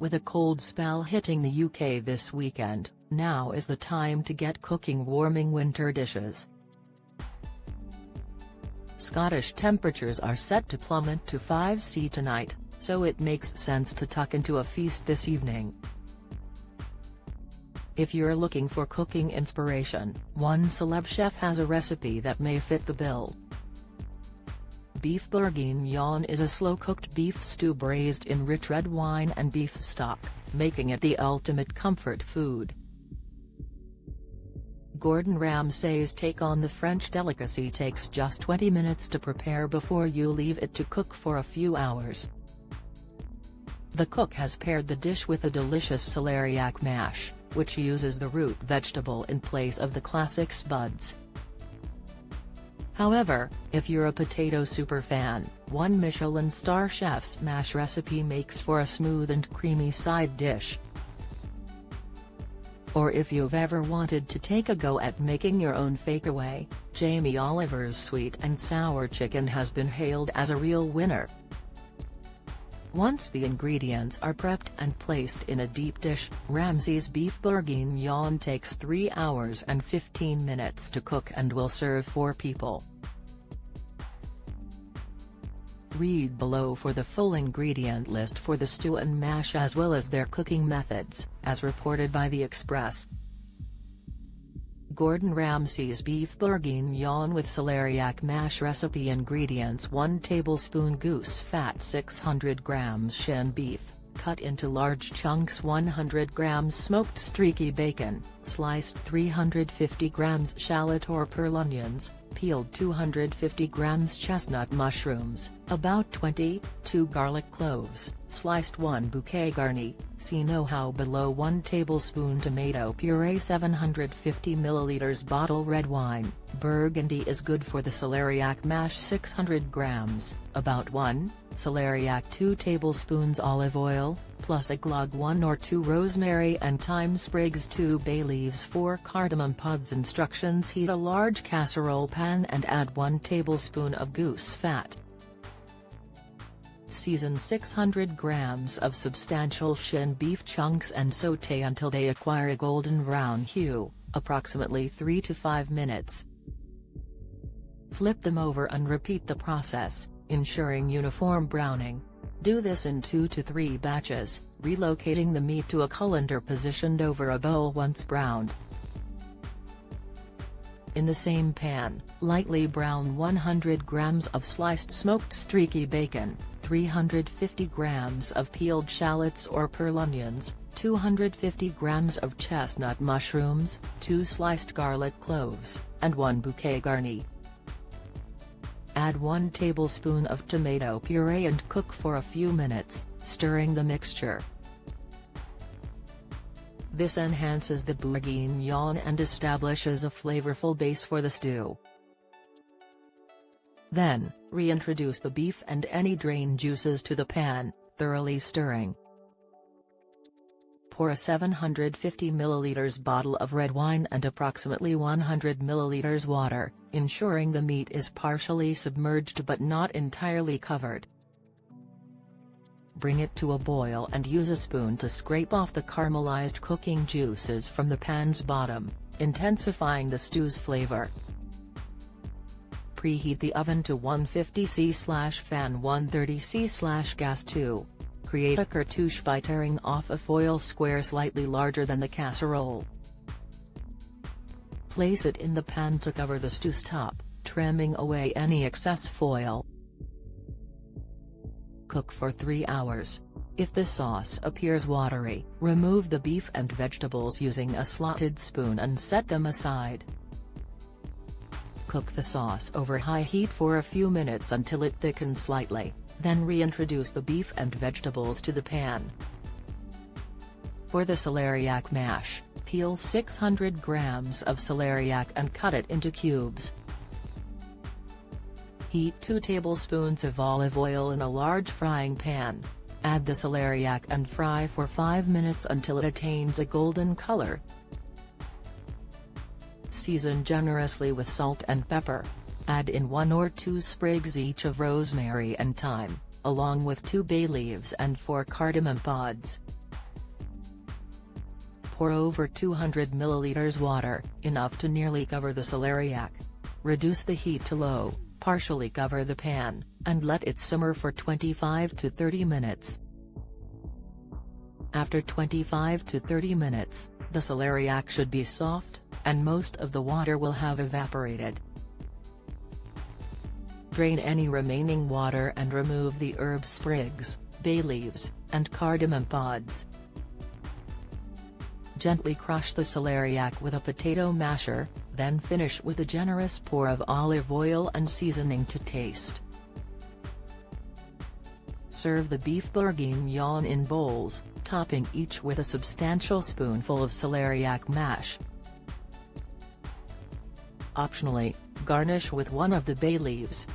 With a cold spell hitting the UK this weekend, now is the time to get cooking warming winter dishes. Scottish temperatures are set to plummet to 5°C tonight, so it makes sense to tuck into a feast this evening. If you're looking for cooking inspiration, one celeb chef has a recipe that may fit the bill. Beef bourguignon is a slow-cooked beef stew braised in rich red wine and beef stock, making it the ultimate comfort food. Gordon Ramsay's take on the French delicacy takes just 20 minutes to prepare before you leave it to cook for a few hours. The cook has paired the dish with a delicious celeriac mash, which uses the root vegetable in place of the classic spuds. However, if you're a potato super fan, one Michelin star chef's mash recipe makes for a smooth and creamy side dish. Or if you've ever wanted to take a go at making your own fakeaway, Jamie Oliver's sweet and sour chicken has been hailed as a real winner. Once the ingredients are prepped and placed in a deep dish, Ramsay's beef bourguignon takes 3 hours and 15 minutes to cook and will serve 4 people. Read below for the full ingredient list for the stew and mash as well as their cooking methods, as reported by The Express. Gordon Ramsay's beef bourguignon with celeriac mash recipe. Ingredients: 1 tablespoon goose fat, 600 grams shin beef, cut into large chunks, 100 grams smoked streaky bacon, sliced 350 grams shallot or pearl onions, peeled 250 grams chestnut mushrooms, about 2 garlic cloves, sliced 1 bouquet garni, see know-how below. 1 tablespoon tomato puree, 750 ml bottle red wine, Burgundy is good for the celeriac mash, 600 grams, about 1, celeriac, 2 tablespoons olive oil, plus a clove, 1 or 2 rosemary and thyme sprigs, 2 bay leaves, 4 cardamom pods. Instructions: heat a large casserole pan and add 1 tablespoon of goose fat. Season 600 grams of substantial shin beef chunks and sauté until they acquire a golden brown hue, approximately 3 to 5 minutes. Flip them over and repeat the process, ensuring uniform browning. Do this in 2 to 3 batches, relocating the meat to a colander positioned over a bowl once browned. In the same pan, lightly brown 100 grams of sliced smoked streaky bacon, 350 grams of peeled shallots or pearl onions, 250 grams of chestnut mushrooms, 2 sliced garlic cloves, and 1 bouquet garni. Add 1 tablespoon of tomato puree and cook for a few minutes, stirring the mixture. This enhances the bourguignon and establishes a flavorful base for the stew. Then, reintroduce the beef and any drained juices to the pan, thoroughly stirring. Pour a 750 ml bottle of red wine and approximately 100 ml water, ensuring the meat is partially submerged but not entirely covered. Bring it to a boil and use a spoon to scrape off the caramelized cooking juices from the pan's bottom, intensifying the stew's flavor. Preheat the oven to 150°C/fan 130°C/gas 2. Create a cartouche by tearing off a foil square slightly larger than the casserole. Place it in the pan to cover the stew's top, trimming away any excess foil. Cook for 3 hours. If the sauce appears watery, remove the beef and vegetables using a slotted spoon and set them aside. Cook the sauce over high heat for a few minutes until it thickens slightly, then reintroduce the beef and vegetables to the pan. For the celeriac mash, peel 600 grams of celeriac and cut it into cubes. Heat 2 tablespoons of olive oil in a large frying pan. Add the celeriac and fry for 5 minutes until it attains a golden color. Season generously with salt and pepper. Add in 1 or 2 sprigs each of rosemary and thyme, along with 2 bay leaves and 4 cardamom pods. Pour over 200 ml water, enough to nearly cover the celeriac. Reduce the heat to low, partially cover the pan, and let it simmer for 25 to 30 minutes. After 25 to 30 minutes, the celeriac should be soft, and most of the water will have evaporated. Drain any remaining water and remove the herb sprigs, bay leaves, and cardamom pods. Gently crush the celeriac with a potato masher, then finish with a generous pour of olive oil and seasoning to taste. Serve the beef bourguignon in bowls, topping each with a substantial spoonful of celeriac mash. Optionally, garnish with one of the bay leaves,